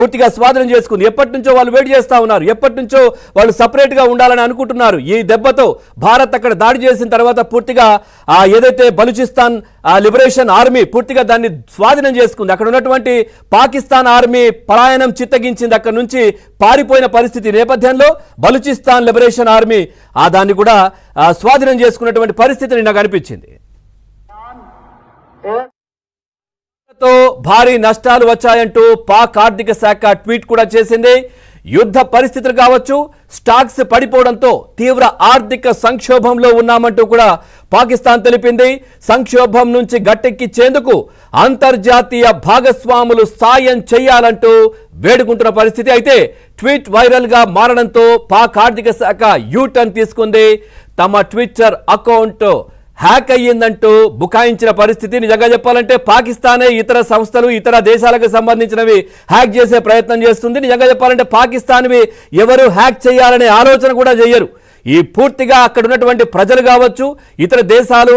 పూర్తిగా స్వాధీనం చేసుకుంది. ఎప్పటి నుంచో వాళ్ళు వెయిట్ చేస్తా ఉన్నారు, ఎప్పటి నుంచో వాళ్ళు సపరేట్ గా ఉండాలని అనుకుంటున్నారు. ఈ దెబ్బతో భారత్ అక్కడ దాడి చేసిన తర్వాత పూర్తిగా ఏదైతే బలూచిస్తాన్ లిబరేషన్ ఆర్మీ పూర్తిగా దాన్ని స్వాధీనం చేసుకుంది. అక్కడ ఉన్నటువంటి పాకిస్తాన్ ఆర్మీ పలాయనం చిత్తగించింది, అక్కడ నుంచి పారిపోయిన పరిస్థితి నేపథ్యంలో బలూచిస్తాన్ లిబరేషన్ ఆర్మీ దాన్ని కూడా స్వాధీనం చేసుకున్నటువంటి పరిస్థితి నాకు అనిపించింది. భారీ నష్టాలు వచ్చాయంటూ పాక్ ఆర్థిక శాఖ ట్వీట్ కూడా చేసింది. యుద్ధ పరిస్థితులు కావచ్చు, స్టాక్స్ పడిపోవడంతో తీవ్ర ఆర్థిక సంక్షోభంలో ఉన్నామంటూ కూడా పాకిస్తాన్ తెలిపింది. సంక్షోభం నుంచి గట్టెక్కించేందుకు అంతర్జాతీయ భాగస్వాములు సాయం చేయాలంటూ వేడుకుంటున్న పరిస్థితి. అయితే ట్వీట్ వైరల్ గా మారడంతో పాక్ ఆర్థిక శాఖ యూటర్న్ తీసుకుంది. తమ ట్విట్టర్ అకౌంట్ హ్యాక్ అయ్యిందంటూ బుకాయించిన పరిస్థితి. నిజంగా చెప్పాలంటే పాకిస్తానే ఇతర సంస్థలు ఇతర దేశాలకు సంబంధించినవి హ్యాక్ చేసే ప్రయత్నం చేస్తుంది. నిజంగా చెప్పాలంటే పాకిస్తాన్వి ఎవరు హ్యాక్ చేయాలనే ఆలోచన కూడా చేయరు. ఈ పూర్తిగా అక్కడ ఉన్నటువంటి ప్రజలు కావచ్చు, ఇతర దేశాలు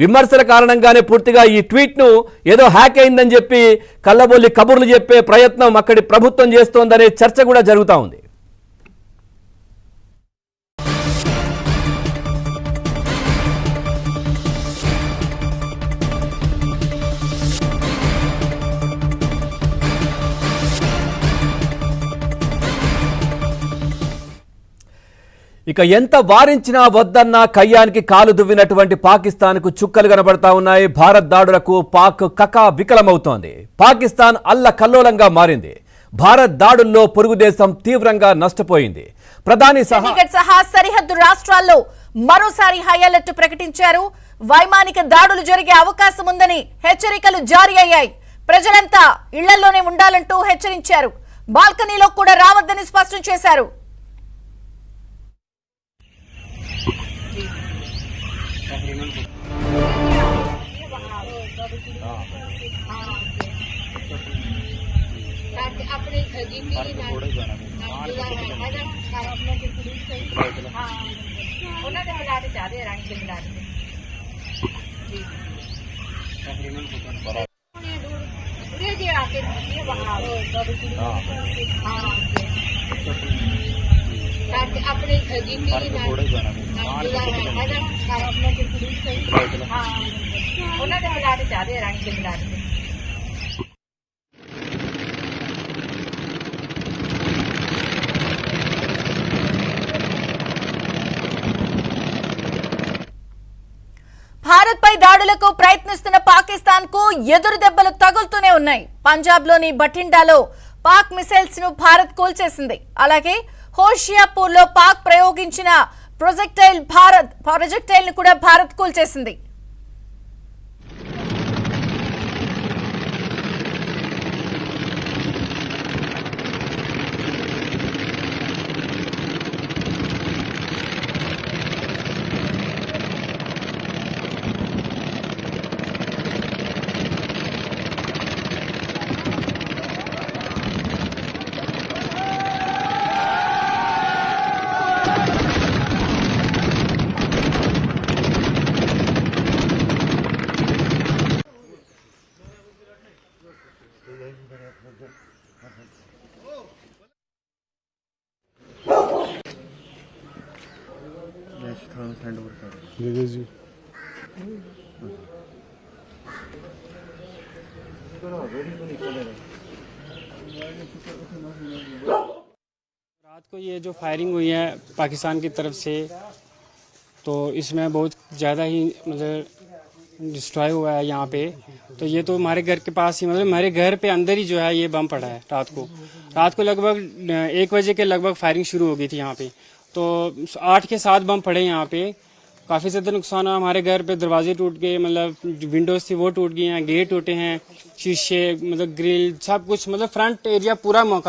విమర్శల కారణంగానే పూర్తిగా ఈ ట్వీట్ను ఏదో హ్యాక్ అయిందని చెప్పి కళ్ళబొల్లి కబుర్లు చెప్పే ప్రయత్నం అక్కడి ప్రభుత్వం చేస్తోందనే చర్చ కూడా జరుగుతూ ఉంది. ఇక ఎంత వారించినా వద్దన్నా కయ్యానికి కాలు దువ్వినటువంటి పాకిస్తాన్కు చుక్కలు కనబడతా ఉన్నాయి. భారత్ దాడులకు పాక్ కకా వికలమవుతోంది. పాకిస్తాన్ అల్లకల్లోలంగా మారింది. భారత్ దాడుల్లో పొరుగు దేశం తీవ్రంగా నష్టపోయింది. ప్రధాని సహా సరిహద్దు రాష్ట్రాల్లో మరోసారి హై అలర్ట్ ప్రకటించారు. వైమానిక దాడులు జరిగే అవకాశం ఉందని హెచ్చరికలు జారీ అయ్యాయి. ప్రజలంతా ఇళ్లలోనే ఉండాలంటూ హెచ్చరించారు. బాల్కనీలో కూడా రావద్దని స్పష్టం చేశారు. భారత్ పై దాడులకు ప్రయత్నిస్తున్న పాకిస్తాన్ కు ఎదురు దెబ్బలు తగులుతూనే ఉన్నాయి. పంజాబ్ లోని బఠిండాలో పాక్ మిసైల్స్ ను భారత్ కూల్చేసింది. అలాగే హోషియాపూర్ లో పాక్ ప్రయోగించిన ప్రొజెక్టైల్ ను కూడా భారత్ కూల్చేసింది. रात को ये जो फायरिंग हुई है पाकिस्तान की तरफ से, तो इसमें बहुत ज़्यादा ही मतलब डिस्ट्रॉय हुआ है यहाँ पे। तो ये तो हमारे घर के पास ही, मतलब हमारे घर पे अंदर ही जो है ये बम पड़ा है। रात को लगभग 1 बजे के लगभग फायरिंग शुरू हो गई थी यहाँ पे। तो 8 के 7 बम पड़े यहाँ पे। काफ़ी ज़्यादा नुकसान है हमारे घर पे। दरवाजे टूट गए, मतलब विंडोज़ थी वो टूट गई हैं, गेट टूटे हैं, शीशे मतलब ग्रिल सब कुछ, मतलब फ्रंट एरिया पूरा मकान